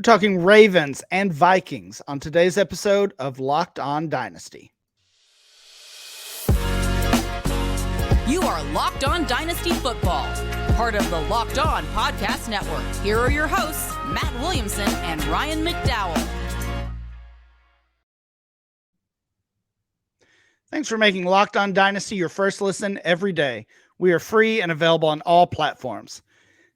We're talking Ravens and Vikings on today's episode of Locked On Dynasty. You are Locked On Dynasty Football, part of the Locked On Podcast Network. Here are your hosts, Matt Williamson and Ryan McDowell. Thanks for making Locked On Dynasty your first listen every day. We are free and available on all platforms.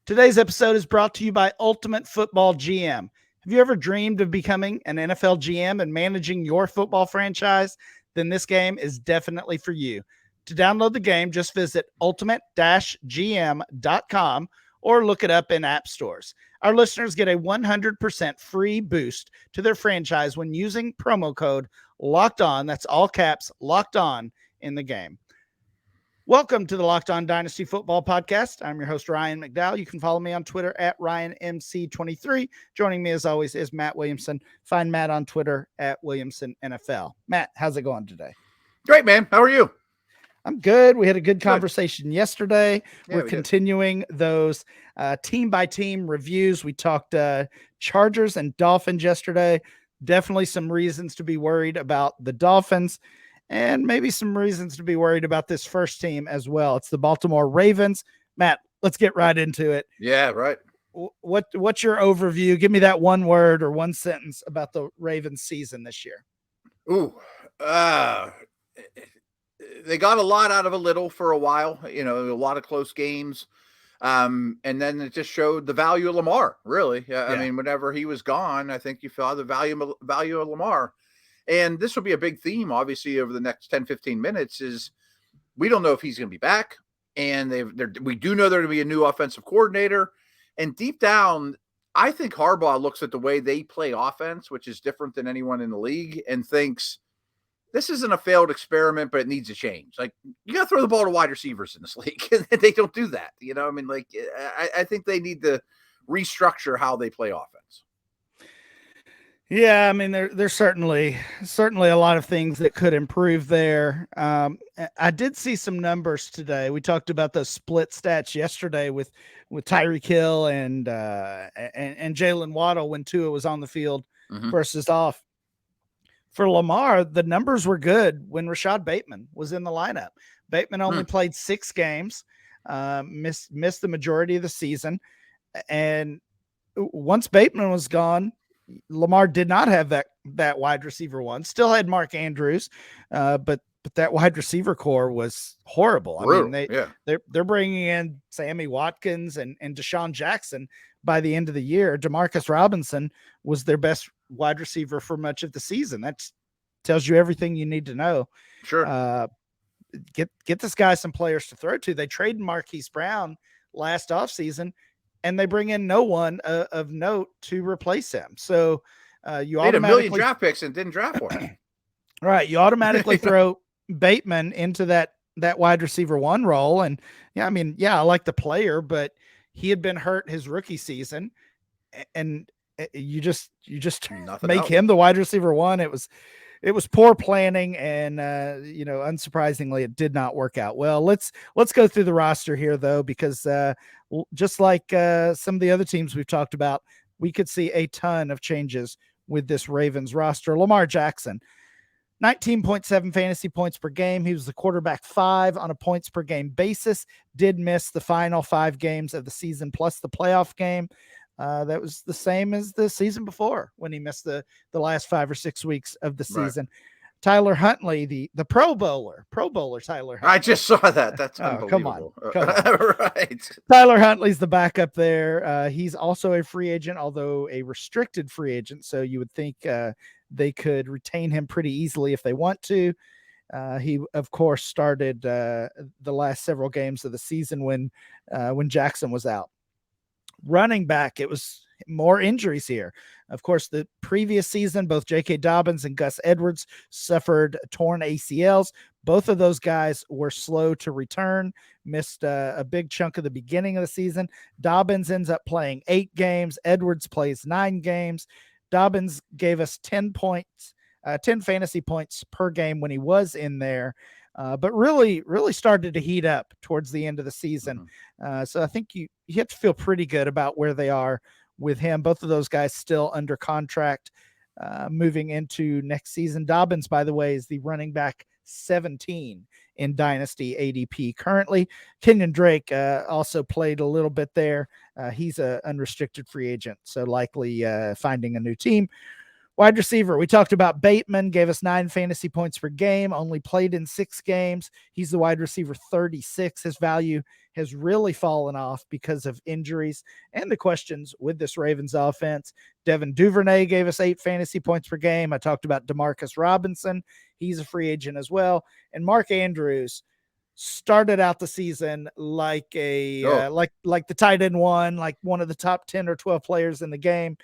Today's episode is brought to you by Ultimate Football GM. Have you ever dreamed of becoming an NFL GM and managing your football franchise? Then this game is definitely for you. To download the game, just visit ultimate-gm.com or look it up in app stores. Our listeners get a 100% free boost to their franchise when using promo code Locked On. That's all caps, Locked On in the game. Welcome to the Locked On Dynasty Football Podcast. I'm your host, Ryan McDowell. You can follow me on Twitter at RyanMC23. Joining me, as always, is Matt Williamson. Find Matt on Twitter at WilliamsonNFL. Matt, how's it going today? Great, man. How are you? I'm good. We had a good conversation yesterday. Yeah, We're continuing those team-by-team reviews. We talked Chargers and Dolphins yesterday. Definitely some reasons to be worried about the Dolphins. And maybe some reasons to be worried about this first team as well. It's the Baltimore Ravens. Matt, let's get right into it. Yeah, right. What's your overview? Give me that one word or one sentence about the Ravens season this year. They got a lot out of a little for a while, a lot of close games. And then it just showed the value of Lamar, really. I mean, whenever he was gone, I think you saw the value of Lamar. And this will be a big theme, obviously, over the next 10, 15 minutes is we don't know if he's going to be back. And we do know there to be a new offensive coordinator. And deep down, I think Harbaugh looks at the way they play offense, which is different than anyone in the league, and thinks this isn't a failed experiment, but it needs a change. Like, you got to throw the ball to wide receivers in this league. And they don't do that. I think they need to restructure how they play offense. Yeah, I mean, there's certainly a lot of things that could improve there. I did see some numbers today. We talked about those split stats yesterday with Tyreek Hill and Jalen Waddle when Tua was on the field versus off. For Lamar, the numbers were good when Rashad Bateman was in the lineup. Bateman only played 6 games, missed the majority of the season, and once Bateman was gone, Lamar did not have that wide receiver one. Still had Mark Andrews, but that wide receiver core was horrible. Brutal. I mean, they're bringing in Sammy Watkins and Deshaun Jackson by the end of the year. Demarcus Robinson was their best wide receiver for much of the season. That tells you everything you need to know. Sure. Get this guy some players to throw to. They traded Marquise Brown last offseason, and they bring in no one of note to replace him. So you made automatically a million draft picks and didn't draft one. Right. You automatically throw Bateman into that wide receiver one role. And I like the player, but he had been hurt his rookie season, and you just make him the wide receiver one. It was poor planning, and unsurprisingly, it did not work out well. Let's go through the roster here, though, because just like some of the other teams we've talked about, we could see a ton of changes with this Ravens roster. Lamar Jackson, 19.7 fantasy points per game. He was the quarterback 5 on a points per game basis. Did miss the final 5 games of the season plus the playoff game. That was the same as the season before when he missed the last 5 or 6 weeks of the season. Right. Tyler Huntley, the Pro Bowler Tyler Huntley. I just saw that. That's unbelievable. Come on. Right. Tyler Huntley's the backup there. He's also a free agent, although a restricted free agent. So you would think they could retain him pretty easily if they want to. He, of course, started the last several games of the season when Jackson was out. Running back, it was more injuries here. Of course, the previous season, both J.K. Dobbins and Gus Edwards suffered torn ACLs. Both of those guys were slow to return, missed a big chunk of the beginning of the season. Dobbins ends up playing 8 games. Edwards plays 9 games. Dobbins gave us 10 fantasy points per game when he was in there. But really started to heat up towards the end of the season. So I think you have to feel pretty good about where they are with him. Both of those guys still under contract moving into next season. Dobbins, by the way, is the running back 17 in Dynasty ADP currently. Kenyon Drake also played a little bit there. He's an unrestricted free agent, so likely finding a new team. Wide receiver, we talked about Bateman, gave us 9 fantasy points per game, only played in 6 games. He's the wide receiver 36. His value has really fallen off because of injuries and the questions with this Ravens offense. Devin Duvernay gave us 8 fantasy points per game. I talked about Demarcus Robinson. He's a free agent as well. And Mark Andrews started out the season like like the tight end one, like one of the top 10 or 12 players in the game.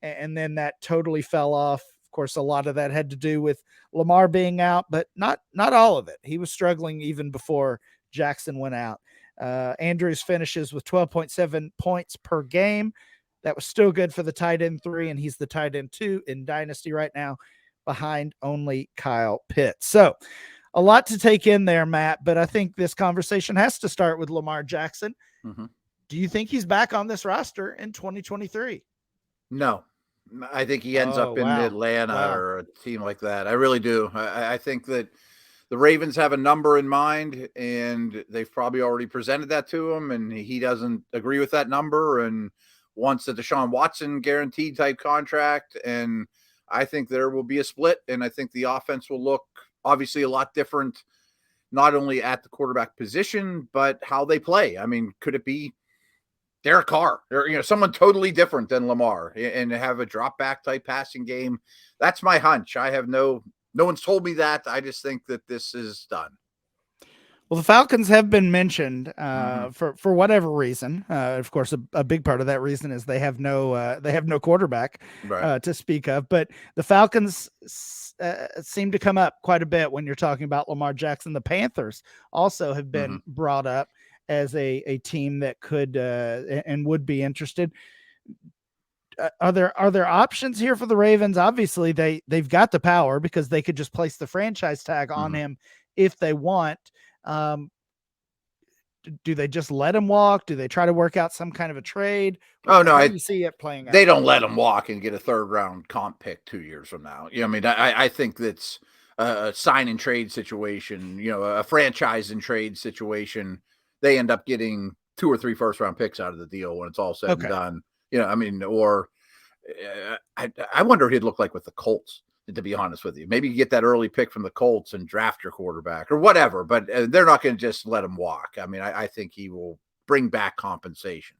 And then that totally fell off. Of course, a lot of that had to do with Lamar being out, but not all of it. He was struggling even before Jackson went out. Andrews finishes with 12.7 points per game. That was still good for the tight end 3, and he's the tight end 2 in Dynasty right now, behind only Kyle Pitts. So a lot to take in there, Matt, but I think this conversation has to start with Lamar Jackson. Mm-hmm. Do you think he's back on this roster in 2023? No. I think he ends up in Atlanta or a team like that. I really do. I think that the Ravens have a number in mind, and they've probably already presented that to him, and he doesn't agree with that number and wants a Deshaun Watson guaranteed type contract. And I think there will be a split, and I think the offense will look obviously a lot different, not only at the quarterback position, but how they play. I mean, could it be Derek Carr or, someone totally different than Lamar and have a drop back type passing game? That's my hunch. I have no one's told me that. I just think that this is done. Well, the Falcons have been mentioned for whatever reason. Of course, a big part of that reason is they have no quarterback to speak of. But the Falcons seem to come up quite a bit when you're talking about Lamar Jackson. The Panthers also have been brought up as a team that could and would be interested. Are there options here for the Ravens? Obviously, they've got the power because they could just place the franchise tag on him if they want. Do they just let him walk? Do they try to work out some kind of a trade? Oh, no. I see it playing out. They don't let him walk and get a 3rd round comp pick 2 years from now. I think that's a sign and trade situation, a franchise and trade situation. They end up getting 2 or 3 first round picks out of the deal when it's all said and done. Or I wonder what he'd look like with the Colts, to be honest with you. Maybe you get that early pick from the Colts and draft your quarterback or whatever, but they're not going to just let him walk. I mean, I think he will bring back compensation.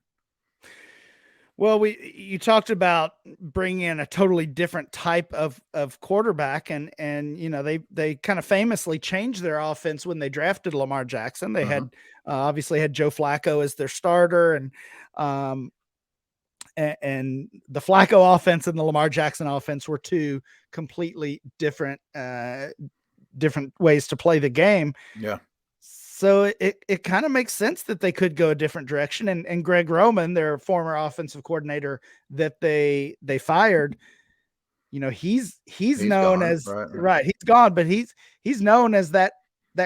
Well, you talked about bringing in a totally different type of quarterback, and they kind of famously changed their offense when they drafted Lamar Jackson. They had obviously had Joe Flacco as their starter, and the Flacco offense and the Lamar Jackson offense were 2 completely different ways to play the game. Yeah. So it kind of makes sense that they could go a different direction. And Greg Roman, their former offensive coordinator that they fired, he's known gone, as right. He's gone, but he's known as that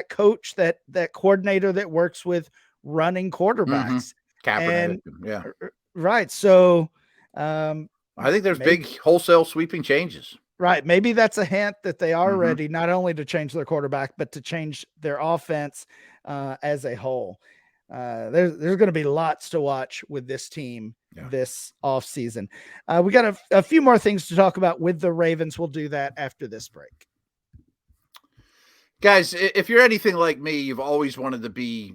coach, that coordinator that works with running quarterbacks. Kaepernick, yeah. Right. So I think there's big wholesale sweeping changes. Right. Maybe that's a hint that they are ready not only to change their quarterback, but to change their offense as a whole. There's going to be lots to watch with this team this offseason. We got a few more things to talk about with the Ravens. We'll do that after this break. Guys, if you're anything like me, you've always wanted to be,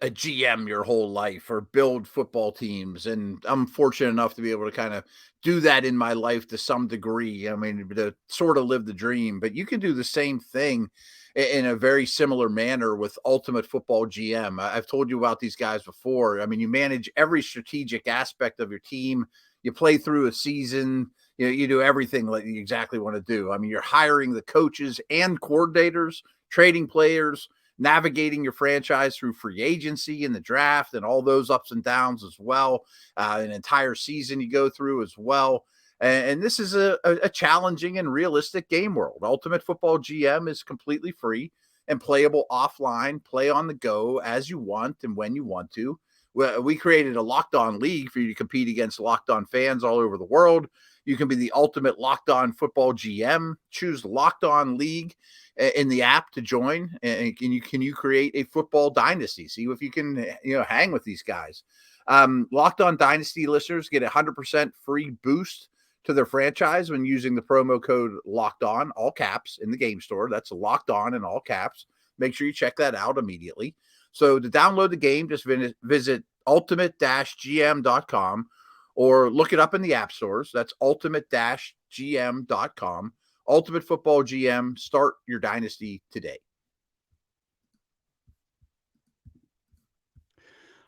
a GM your whole life or build football teams. And I'm fortunate enough to be able to kind of do that in my life to some degree. I mean, to sort of live the dream, but you can do the same thing in a very similar manner with Ultimate Football GM. I've told you about these guys before. I mean, you manage every strategic aspect of your team. You play through a season. You do everything like you exactly want to do. I mean, you're hiring the coaches and coordinators, trading players, navigating your franchise through free agency and the draft and all those ups and downs as well. An entire season you go through as well. And this is a challenging and realistic game world. Ultimate Football GM is completely free and playable offline, play on the go as you want and when you want to, We created a Locked On League for you to compete against Locked On fans all over the world. You can be the ultimate Locked On Football GM. Choose Locked On League in the app to join, and can you create a football dynasty? See if you can hang with these guys. Locked On Dynasty listeners get 100% free boost to their franchise when using the promo code Locked On, all caps, in the game store. That's Locked On in all caps. Make sure you check that out immediately. So to download the game, just visit ultimate-gm.com or look it up in the app stores. That's ultimate-gm.com. Ultimate Football GM. Start your dynasty today.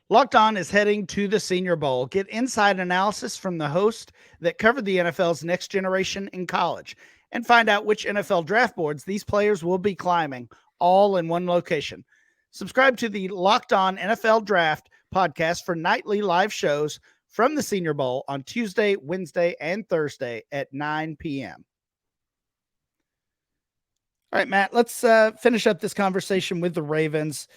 Locked On is heading to the Senior Bowl. Get inside analysis from the host that covered the NFL's next generation in college and find out which NFL draft boards these players will be climbing, all in one location. Subscribe to the Locked On NFL Draft podcast for nightly live shows from the Senior Bowl on Tuesday, Wednesday, and Thursday at 9 p.m. All right, Matt, let's finish up this conversation with the Ravens.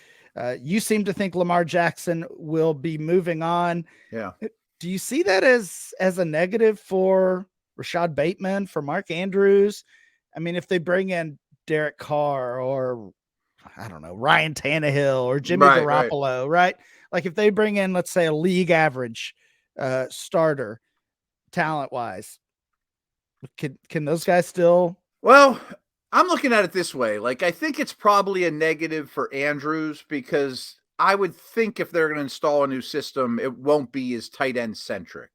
You seem to think Lamar Jackson will be moving on. Yeah. Do you see that as a negative for Rashad Bateman, for Mark Andrews? I mean, if they bring in Derek Carr or, I don't know, Ryan Tannehill or Jimmy Garoppolo, right? Like if they bring in, let's say, a league average starter talent-wise, can those guys still? Well, I'm looking at it this way. Like, I think it's probably a negative for Andrews because I would think if they're going to install a new system, it won't be as tight end centric.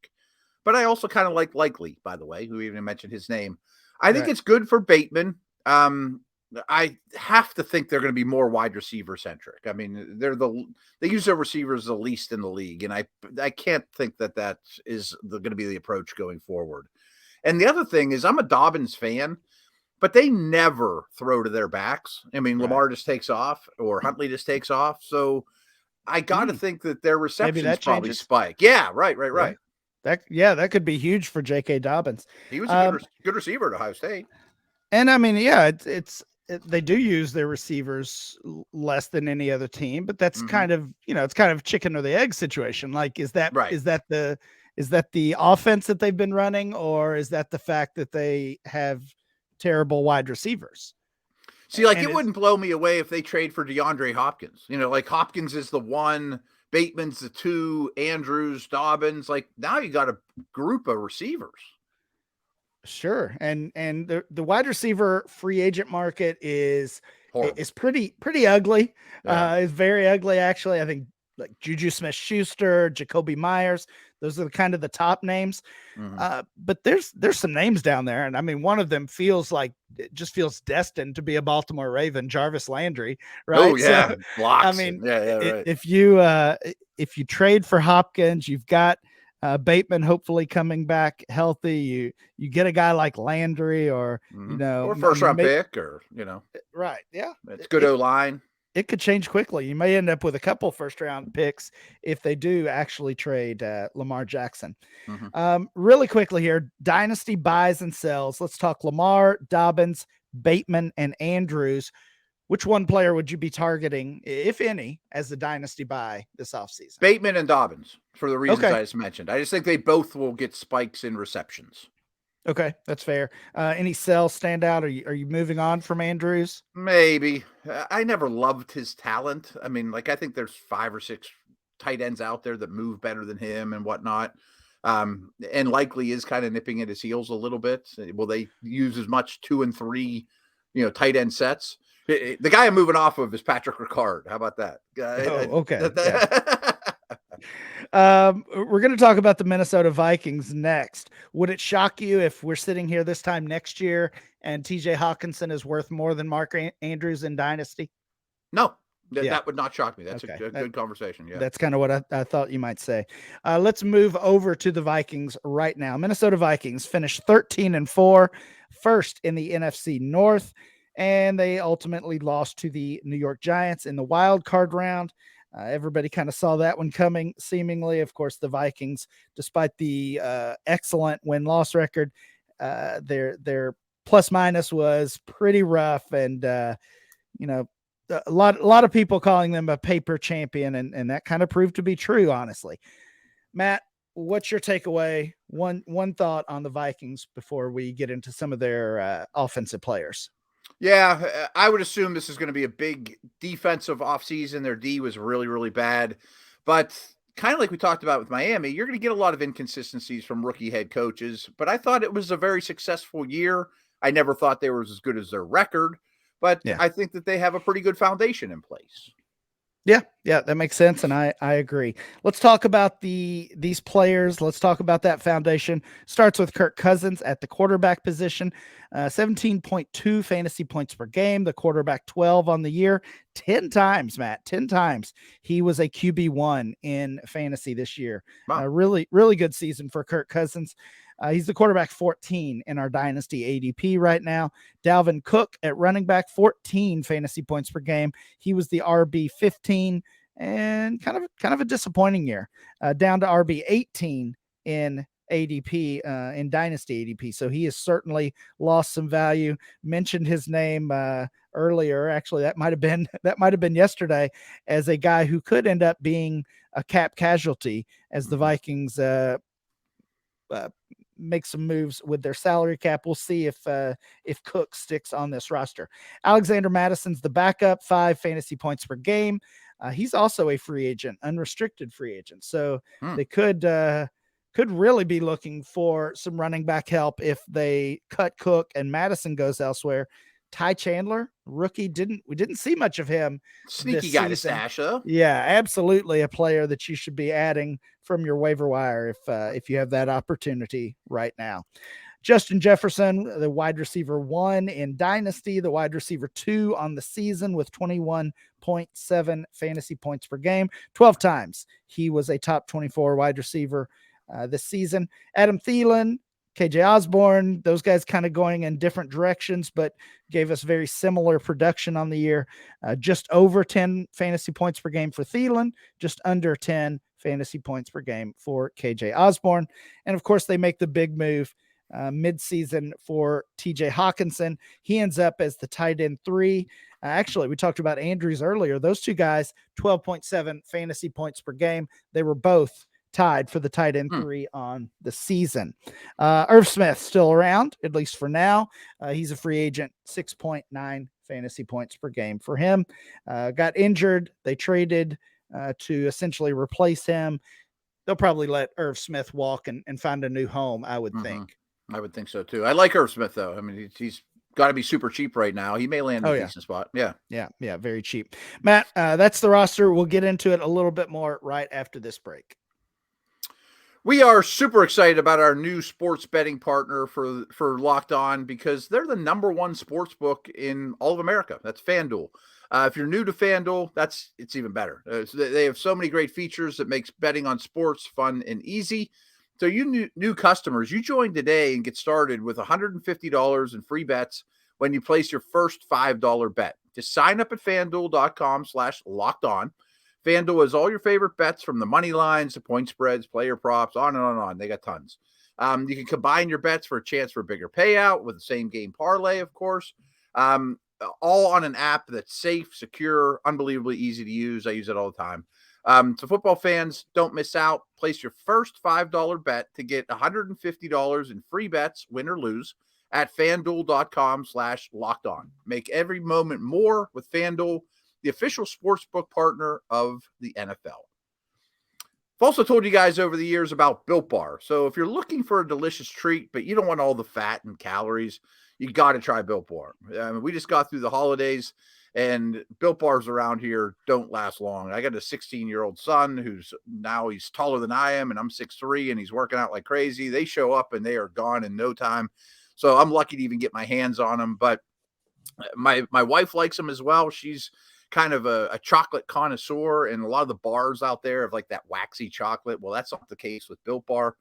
But I also kind of like Likely, by the way, who even mentioned his name. I think it's good for Bateman. I have to think they're going to be more wide receiver centric. I mean, they use their receivers the least in the league, and I can't think that is going to be the approach going forward. And the other thing is, I'm a Dobbins fan. But they never throw to their backs. I mean, Lamar just takes off or Huntley just takes off. So I got to think that their receptions probably spike. Yeah, right. That could be huge for J.K. Dobbins. He was a good receiver at Ohio State. And I mean, they do use their receivers less than any other team, but that's kind of, it's kind of chicken or the egg situation. Like, is that the offense that they've been running, or is that the fact that they have terrible wide receivers? See, like, it wouldn't blow me away if they trade for DeAndre Hopkins. Like Hopkins is the 1, Bateman's the 2, Andrews, Dobbins. Like, now you got a group of receivers. Sure. And the wide receiver free agent market is pretty ugly. Yeah. It's very ugly, actually. I think like Juju Smith-Schuster, Jacoby Myers, those are kind of the top names. But there's some names down there. And I mean, one of them feels destined to be a Baltimore Raven, Jarvis Landry, right? Oh yeah. So, Blocks. I mean, right. If you trade for Hopkins, you've got Bateman hopefully coming back healthy. You get a guy like Landry or, or first round pick or, right. Yeah. It's good O-line. It could change quickly. You may end up with a couple first round picks if they do actually trade Lamar Jackson. Really quickly here, dynasty buys and sells. Let's talk Lamar, Dobbins, Bateman, and Andrews. Which one player would you be targeting, if any, as a dynasty buy this offseason? Bateman and Dobbins, for the reasons I just mentioned. I just think they both will get spikes in receptions. Okay, that's fair. Any sell stand out? Are you moving on from Andrews? Maybe. I never loved his talent. I mean, like, I think there's 5 or 6 tight ends out there that move better than him and whatnot. And Likely is kind of nipping at his heels a little bit. Will they use as much 2 and 3, tight end sets? The guy I'm moving off of is Patrick Ricard. How about that? Okay. We're going to talk about the Minnesota Vikings next. Would it shock you if we're sitting here this time next year and TJ Hawkinson is worth more than Mark Andrews in Dynasty? No, that would not shock me. That's a good conversation. Yeah, that's kind of what I thought you might say. Let's move over to the Vikings right now. Minnesota Vikings finished 13-4, first in the NFC North, and they ultimately lost to the New York Giants in the wild card round. Everybody kind of saw that one coming, seemingly. Of course, the Vikings, despite the excellent win-loss record, their plus-minus was pretty rough. And, a lot of people calling them a paper champion, and that kind of proved to be true, honestly. Matt, what's your takeaway? One thought on the Vikings before we get into some of their offensive players. Yeah, I would assume this is going to be a big defensive offseason. Their D was really, really bad. But kind of like we talked about with Miami, you're going to get a lot of inconsistencies from rookie head coaches. But I thought it was a very successful year. I never thought they were as good as their record. But Yeah. I think that they have a pretty good foundation in place. Yeah, that makes sense, and I agree. Let's talk about these players. Let's talk about that foundation. Starts with Kirk Cousins at the quarterback position, 17.2 fantasy points per game. The quarterback 12 on the year, 10 times, Matt, 10 times. He was a QB1 in fantasy this year. Wow. Really, really good season for Kirk Cousins. He's the quarterback 14 in our Dynasty ADP right now. Dalvin Cook at running back, 14 fantasy points per game. He was the RB 15 and kind of a disappointing year, down to RB 18 in ADP, in Dynasty ADP. So he has certainly lost some value. Mentioned his name earlier. Actually, that might have been yesterday, as a guy who could end up being a cap casualty as the Vikings make some moves with their salary cap. We'll see if Cook sticks on this roster. Alexander Madison's the backup, 5 fantasy points per game. He's also a free agent, unrestricted free agent. So they could really be looking for some running back help if they cut Cook and Madison goes elsewhere. Ty Chandler, rookie, we didn't see much of him. Sneaky guy to stash, though. Yeah, absolutely a player that you should be adding from your waiver wire if you have that opportunity right now. Justin Jefferson, the wide receiver 1 in Dynasty, the wide receiver 2 on the season with 21.7 fantasy points per game. 12 times he was a top 24 wide receiver this season. Adam Thielen, KJ Osborne, those guys kind of going in different directions, but gave us very similar production on the year. Just over 10 fantasy points per game for Thielen, just under 10 fantasy points per game for KJ Osborne. And of course, they make the big move mid-season for TJ Hawkinson. He ends up as the tight end 3. Actually, we talked about Andrews earlier. Those two guys, 12.7 fantasy points per game. They were both tied for the tight end 3 on the season. Irv Smith still around, at least for now. He's a free agent, 6.9 fantasy points per game for him. Got injured. They traded to essentially replace him. They'll probably let Irv Smith walk and find a new home, I would think. I would think so too. I like Irv Smith, though. I mean, he's got to be super cheap right now. He may land in a decent spot. Yeah, very cheap. Matt, that's the roster. We'll get into it a little bit more right after this break. We are super excited about our new sports betting partner for Locked On, because they're the #1 sports book in all of America. That's FanDuel. If you're new to FanDuel, it's even better. So they have so many great features that makes betting on sports fun and easy. So you new customers, you join today and get started with $150 in free bets when you place your first $5 bet. Just sign up at FanDuel.com/lockedon. FanDuel has all your favorite bets, from the money lines to point spreads, player props, on and on and on. They got tons. You can combine your bets for a chance for a bigger payout with the same game parlay, of course. All on an app that's safe, secure, unbelievably easy to use. I use it all the time. So football fans, don't miss out. Place your first $5 bet to get $150 in free bets, win or lose, at FanDuel.com/lockedon. Make every moment more with FanDuel, the official sportsbook partner of the NFL. I've also told you guys over the years about Built Bar. So if you're looking for a delicious treat, but you don't want all the fat and calories, you got to try Built Bar. We just got through the holidays, and Built Bars around here don't last long. I got a 16-year-old son he's taller than I am, and I'm 6'3", and he's working out like crazy. They show up and they are gone in no time. So I'm lucky to even get my hands on them. But my wife likes them as well. She's kind of a chocolate connoisseur, and a lot of the bars out there have like that waxy chocolate. Well, that's not the case with Built Bar.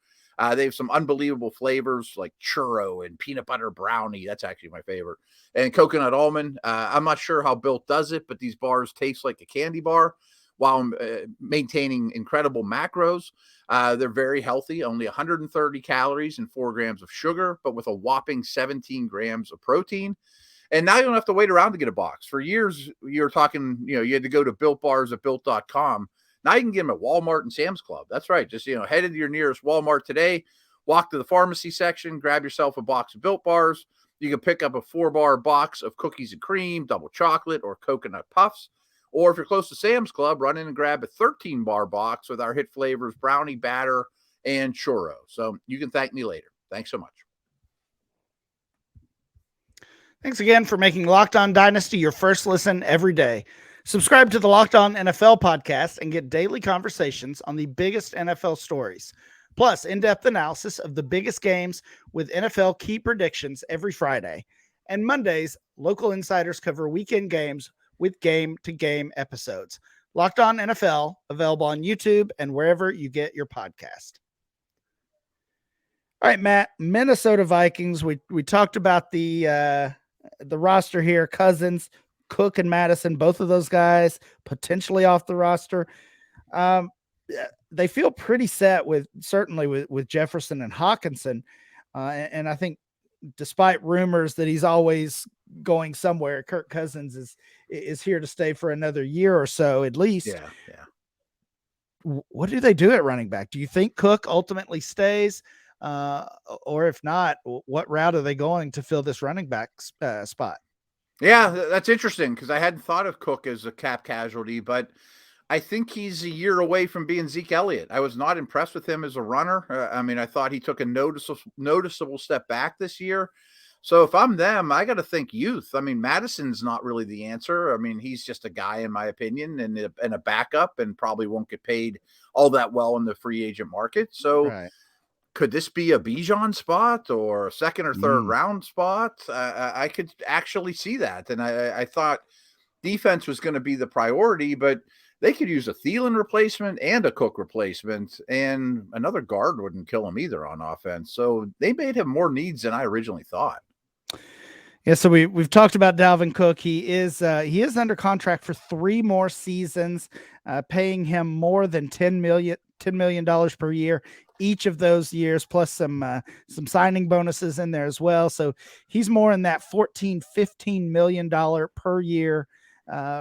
They have some unbelievable flavors like churro and peanut butter brownie. That's actually my favorite. And coconut almond. I'm not sure how Built does it, but these bars taste like a candy bar while maintaining incredible macros. They're very healthy, only 130 calories and 4 grams of sugar, but with a whopping 17 grams of protein. And now you don't have to wait around to get a box. For years, you were talking, you had to go to Built Bars at Built.com. Now you can get them at Walmart and Sam's Club. That's right. Just, head into your nearest Walmart today, walk to the pharmacy section, grab yourself a box of Built Bars. You can pick up a 4-bar box of cookies and cream, double chocolate, or coconut puffs. Or if you're close to Sam's Club, run in and grab a 13-bar box with our hit flavors, brownie batter, and churro. So you can thank me later. Thanks so much. Thanks again for making Locked On Dynasty your first listen every day. Subscribe to the Locked On NFL podcast and get daily conversations on the biggest NFL stories. Plus, in-depth analysis of the biggest games with NFL key predictions every Friday. And Mondays, local insiders cover weekend games with game-to-game episodes. Locked On NFL, available on YouTube and wherever you get your podcast. All right, Matt, Minnesota Vikings. We talked about the roster here. Cousins, Cook, and Madison, both of those guys potentially off the roster. They feel pretty set with Jefferson and Hawkinson. And I think despite rumors that he's always going somewhere, Kirk Cousins is here to stay for another year or so, at least. Yeah. What do they do at running back? Do you think Cook ultimately stays? Or if not, what route are they going to fill this running back spot? Yeah, that's interesting because I hadn't thought of Cook as a cap casualty, but I think he's a year away from being Zeke Elliott. I was not impressed with him as a runner. I thought he took a noticeable step back this year. So if I'm them, I got to think youth. Madison's not really the answer. He's just a guy, in my opinion, and a backup and probably won't get paid all that well in the free agent market. So right. Could this be a Bijan spot or a second or third round spot? I could actually see that. And I thought defense was going to be the priority, but they could use a Thielen replacement and a Cook replacement, and another guard wouldn't kill him either on offense. So they may have more needs than I originally thought. Yeah, so we've talked about Dalvin Cook. He is under contract for 3 more seasons, paying him more than $10 million per year each of those years, plus some signing bonuses in there as well. So he's more in that $14-15 million per year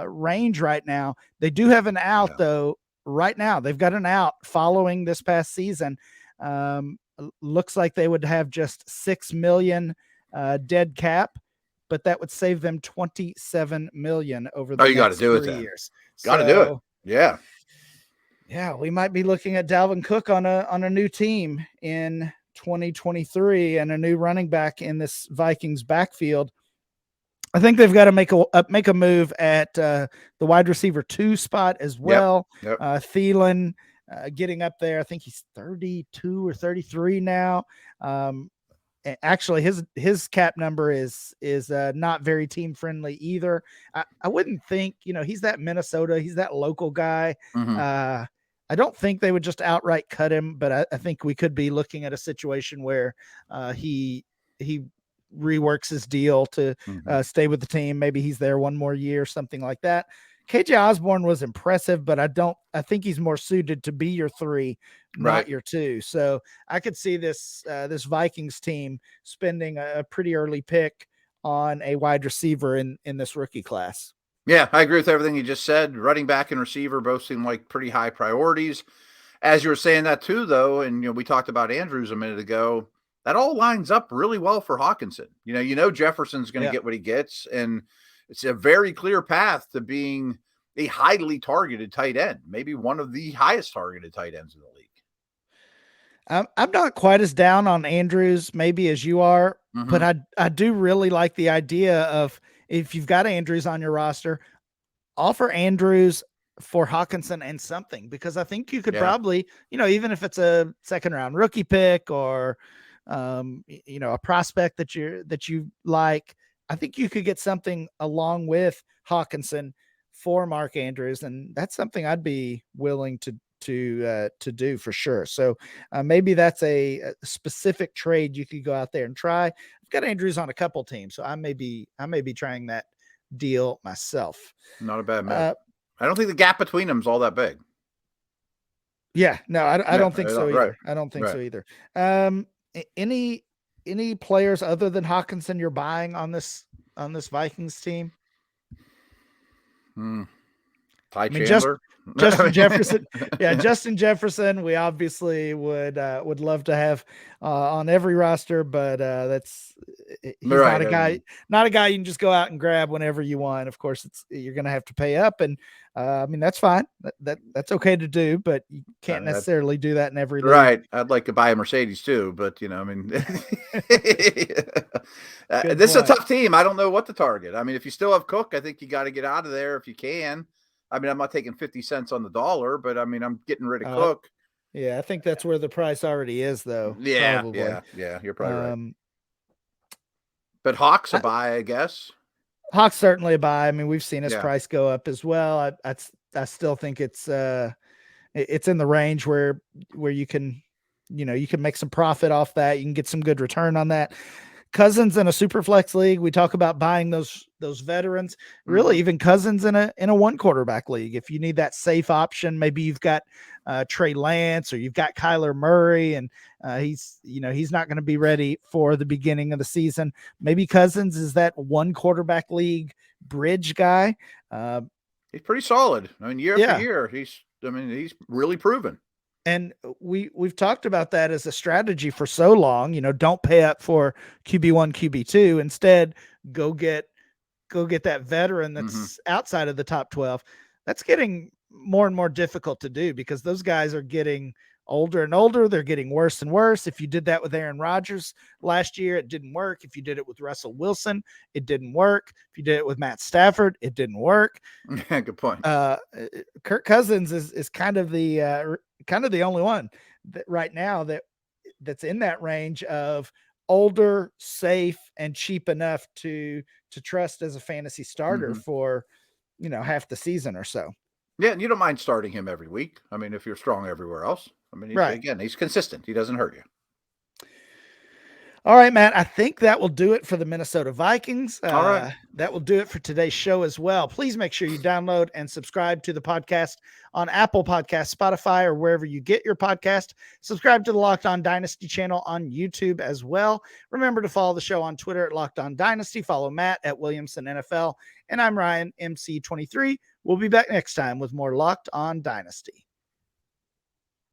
range right now. They do have an out though. Right now, they've got an out following this past season. Looks like they would have just $6 million dead cap, but that would save them $27 million over the next 3 years. Got to do it. Yeah. Yeah, we might be looking at Dalvin Cook on a new team in 2023 and a new running back in this Vikings backfield. I think they've got to make a move at the wide receiver 2 spot as well. Yep. Thielen getting up there. I think he's 32 or 33 now. Actually, his cap number is not very team friendly either. I wouldn't think, he's that Minnesota, he's that local guy. Mm-hmm. I don't think they would just outright cut him, but I think we could be looking at a situation where he reworks his deal to stay with the team. Maybe he's there 1 more year, something like that. KJ Osborne was impressive, but I think he's more suited to be your 3, not your 2. So I could see this Vikings team spending a pretty early pick on a wide receiver in this rookie class. Yeah, I agree with everything you just said. Running back and receiver both seem like pretty high priorities. As you were saying that too, though, and we talked about Andrews a minute ago, that all lines up really well for Hawkinson. Jefferson's going to get what he gets, and it's a very clear path to being a highly targeted tight end, maybe one of the highest targeted tight ends in the league. I'm not quite as down on Andrews maybe as you are, but I do really like the idea of, if you've got Andrews on your roster, offer Andrews for Hawkinson and something, because I think you could probably, even if it's a second round rookie pick or, a prospect that you like, I think you could get something along with Hawkinson for Mark Andrews. And that's something I'd be willing to do for sure. So maybe that's a specific trade you could go out there and try. I've got Andrews on a couple teams, so I may be trying that deal myself. Not a bad move. I don't think the gap between them is all that big. Yeah, no, I don't think so either. Right. I don't think so either. Any players other than Hawkinson you're buying on this this Vikings team? Ty mean, Chandler. Justin Jefferson. Yeah, Justin Jefferson. We obviously would love to have on every roster, but he's Right, not a guy you can just go out and grab whenever you want. Of course, you're going to have to pay up, and I mean that's fine. That's okay to do, but you can't necessarily do that in every league. Right. I'd like to buy a Mercedes too, but I mean, this is a tough team. I don't know what to target. I mean, if you still have Cook, I think you got to get out of there if you can. I mean, I'm not taking 50 cents on the dollar, but I mean, I'm getting rid of Cook. Yeah, I think that's where the price already is, though. Yeah, probably. Yeah. You're probably right. But Hawk's a buy, I guess. Hawk's certainly a buy. I mean, we've seen his price go up as well. I still think it's in the range where you can, you can make some profit off that. You can get some good return on that. Cousins in a super flex league, we talk about buying those veterans. Really, even Cousins in a one quarterback league. If you need that safe option, maybe you've got Trey Lance or you've got Kyler Murray, and he's not going to be ready for the beginning of the season. Maybe Cousins is that one quarterback league bridge guy. He's pretty solid. I mean, year after year, he's really proven. And we've talked about that as a strategy for so long. Don't pay up for QB1, QB2. Instead, go get that veteran that's outside of the top 12. That's getting more and more difficult to do because those guys are getting older and older. They're getting worse and worse. If you did that with Aaron Rodgers last year, it didn't work. If you did it with Russell Wilson, it didn't work. If you did it with Matt Stafford, it didn't work. Good point. Kirk Cousins is kind of the only one that right now that's in that range of older, safe, and cheap enough to trust as a fantasy starter for half the season or so. Yeah, and you don't mind starting him every week. I mean, if you're strong everywhere else. I mean, again, he's consistent. He doesn't hurt you. All right, Matt, I think that will do it for the Minnesota Vikings. All right. That will do it for today's show as well. Please make sure you download and subscribe to the podcast on Apple Podcasts, Spotify, or wherever you get your podcast. Subscribe to the Locked On Dynasty channel on YouTube as well. Remember to follow the show on Twitter at Locked On Dynasty. Follow Matt at Williamson NFL. And I'm Ryan, MC23. We'll be back next time with more Locked On Dynasty.